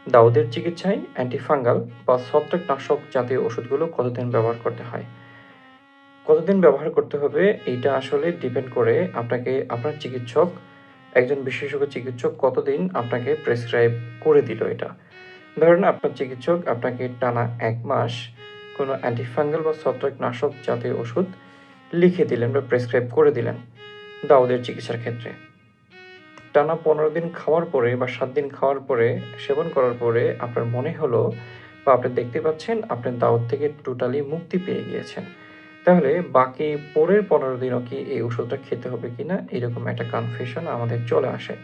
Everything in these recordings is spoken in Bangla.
দাউদের চিকিৎসায় অ্যান্টিফাঙ্গাল বা ছত্রাকনাশক জাতীয় ওষুধগুলো কতদিন ব্যবহার করতে হয়? কতদিন ব্যবহার করতে হবে এইটা আসলে ডিপেন্ড করে আপনার চিকিৎসক, একজন বিশেষজ্ঞ চিকিৎসক কতদিন আপনাকে প্রেসক্রাইব করে দিল এটা। ধরেন আপনার চিকিৎসক আপনাকে টানা ১ মাস কোনো অ্যান্টিফাঙ্গাল বা ছত্রাকনাশক জাতীয় ওষুধ লিখে দিলেন বা প্রেসক্রাইব করে দিলেন দাউদের চিকিৎসার ক্ষেত্রে। টানা ১৫ দিন খাওয়ার পরে বা ৭ দিন খাওয়ার পরে, সেবন করার পরে আপনার মনে হলো বা আপনি দেখতে পাচ্ছেন আপনি দাউদ থেকে টোটালি মুক্তি পেয়ে গিয়েছেন। তাহলে বাকি পরের ১৫ দিনও কি এই ওষুধটা খেতে হবে কিনা এরকম একটা কনফিউশন আমাদের চলে আসে।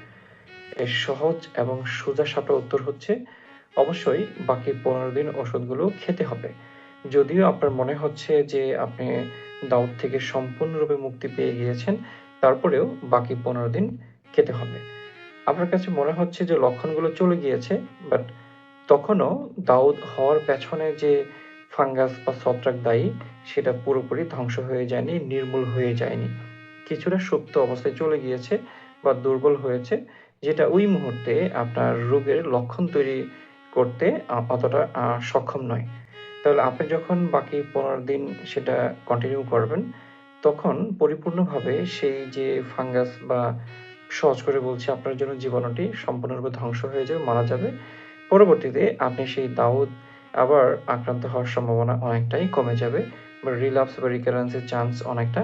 এর সহজ এবং সোজাসাপটা উত্তর হচ্ছে অবশ্যই বাকি ১৫ দিন ওষুধগুলো খেতে হবে। যদিও আপনার মনে হচ্ছে যে আপনি দাউদ থেকে সম্পূর্ণরূপে মুক্তি পেয়ে গিয়েছেন, তারপরেও বাকি ১৫ দিন খেতে হবে। আপনার কাছে মনে হচ্ছে যে লক্ষণগুলো চলে গিয়েছে, বাট তখনও দাউদ হওয়ার পেছনে যে ফাঙ্গাস বা ছত্রাক দায়ী, সেটা পুরোপুরি ধ্বংস হয়ে যায়নি, নির্মূল হয়ে যায়নি। কিছুটা সুপ্ত অবস্থায় চলে গিয়েছে বা দুর্বল হয়েছে, যেটা ওই মুহূর্তে আপনার রোগের লক্ষণ তৈরি করতে অতটা সক্ষম নয়। তাহলে আপনি যখন বাকি ১৫ দিন সেটা কন্টিনিউ করবেন, তখন পরিপূর্ণভাবে সেই যে ফাঙ্গাস বা সহজ করে বলছি আপনার জন্য জীবাণুটি সম্পূর্ণরূপে ধ্বংস হয়ে যাবে, মারা যাবে। পরবর্তীতে আপনি সেই দাউদ আবার আক্রান্ত হওয়ার সম্ভাবনা অনেকটাই কমে যাবে বা রিল্যাপস বা রিকারেন্স এর চান্স অনেকটা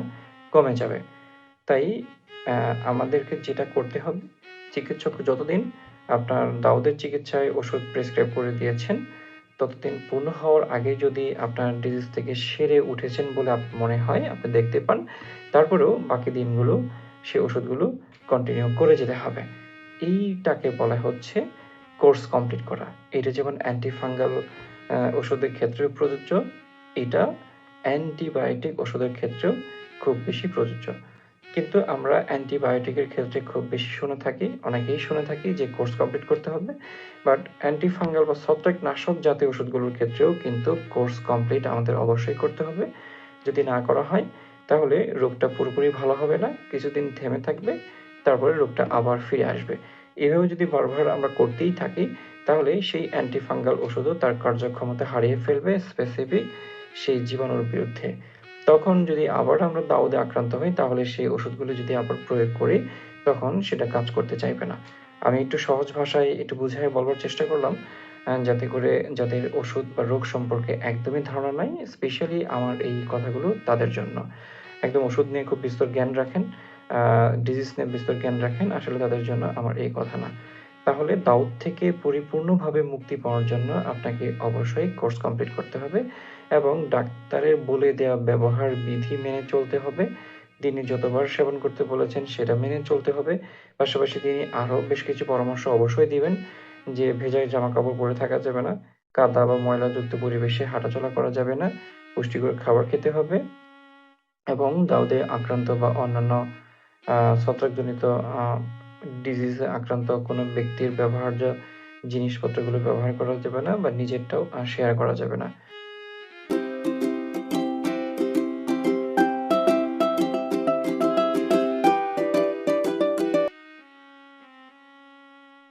কমে যাবে। তাই আমাদেরকে যেটা করতে হবে, চিকিৎসক যতদিন আপনার দাউদের চিকিৎসায় ওষুধ প্রেসক্রাইব করে দিয়েছেন, ততদিন পূর্ণ হওয়ার আগে যদি আপনার ডিজিজ থেকে সেরে উঠেছেন বলে মনে হয়, আপনি দেখতে পান, তারপরেও বাকি দিনগুলো সেই ওষুধগুলো কন্টিনিউ করে যেতে হবে। এইটাকে বলা হচ্ছে কোর্স কমপ্লিট করা। এটা যেমন অ্যান্টিফাঙ্গাল ওষুধের ক্ষেত্রেও প্রযোজ্য, এটা অ্যান্টিবায়োটিক ওষুধের ক্ষেত্রেও খুব বেশি প্রযোজ্য। কিন্তু আমরা অ্যান্টিবায়োটিকের ক্ষেত্রে খুব বেশি শুনে থাকি, অনেকেই শুনে থাকি যে কোর্স কমপ্লিট করতে হবে। বাট অ্যান্টিফাঙ্গাল বা ছত্রাকনাশক জাতীয় ওষুধগুলোর ক্ষেত্রেও কিন্তু কোর্স কমপ্লিট আমাদের অবশ্যই করতে হবে। যদি না করা হয়, তাহলে রোগটা পুরোপুরি ভালো হবে না, কিছুদিন থেমে থাকবে, তারপরে রোগটা আবার ফিরে আসবে। এভাবে যদি বারবার আমরা করতেই থাকি, তাহলে সেই অ্যান্টিফাঙ্গাল ওষুধও তার কার্যক্ষমতা হারিয়ে ফেলবে স্পেসিফিক সেই জীবাণুর বিরুদ্ধে। তখন যদি আবার আমরা দাউদে আক্রান্ত হই, তাহলে সেই ওষুধগুলো যদি আবার প্রয়োগ করি, তখন সেটা কাজ করতে চাইবে না। আমি একটু সহজ ভাষায় একটু বুঝায়ে বলবার চেষ্টা করলাম, যাতে করে যাদের ওষুধ বা রোগ সম্পর্কে একদমই ধারণা নাই, স্পেশালি আমার এই কথাগুলো তাদের জন্য। একদম ওষুধ নিয়ে খুব বিস্তর জ্ঞান রাখেন, আ ডিজিজ নিয়ে বিস্তর জ্ঞান রাখেন, আসলে তাদের জন্য আমার এই কথা না। তাহলে দাউদ থেকে পরিপূর্ণভাবে মুক্তি পাওয়ার জন্য আপনাকে অবশ্যই কোর্স কমপ্লিট করতে হবে এবং ডাক্তারের বলে দেয়া ব্যবহার বিধি মেনে চলতে হবে। তিনি যতবার সেবন করতে বলেছেন সেটা মেনে চলতে হবে। পাশাপাশি তিনি আরও বেশ কিছু পরামর্শ অবশ্যই দিবেন যে ভেজা জামাকাপড় পরে থাকা যাবে না, কাদা বা ময়লাযুক্ত পরিবেশে হাঁটাচলা করা যাবে না, পুষ্টিকর খাবার খেতে হবে এবং দাউদে আক্রান্ত বা অন্যান্য আ ছত্রাকজনিত আ ডিজিজে আক্রান্ত কোনো ব্যক্তির ব্যবহার্য জিনিসপত্রগুলো ব্যবহার করা যাবে না বা নিজেরটাও শেয়ার করা যাবে না।